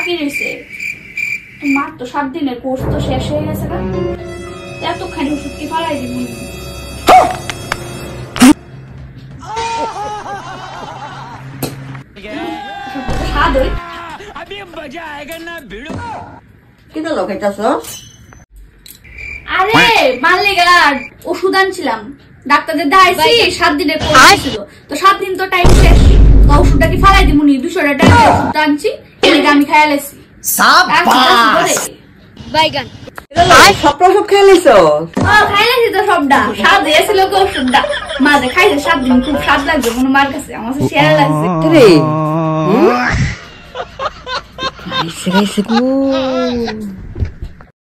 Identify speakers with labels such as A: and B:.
A: কি হইছে মার তো 7 দিনের কোর্স তো শেষ হয়ে গেছে না এতখানি ওষুধ কি ফালাই দিব স্বাদ হই
B: अभी मजा आएगा ना भिड़ो
C: কি তো লগাইতাছস
A: আরে মালিকা ওষুধ আনছিলাম ডাক্তারদের দেখাইছি 7 দিনের কোর্স ছিল তো 7 দিন তো টাইম শেষ তো ওষুধটা কি ফালাই দিমুনি 200 টাকা ওষুধ আনছি এনে আমি খাইলাইছি
C: সাবাস
D: বাইগান
C: সব খেলিছো
A: খাইলাইছি তো সবটা স্বাদ হয়েছিল তো ওষুধটা মাঝে খাইছে 7 দিন খুব স্বাদ লাগছে মনে মার কাছে আমার শেয়ার লাগছে
C: রে খাইছে গো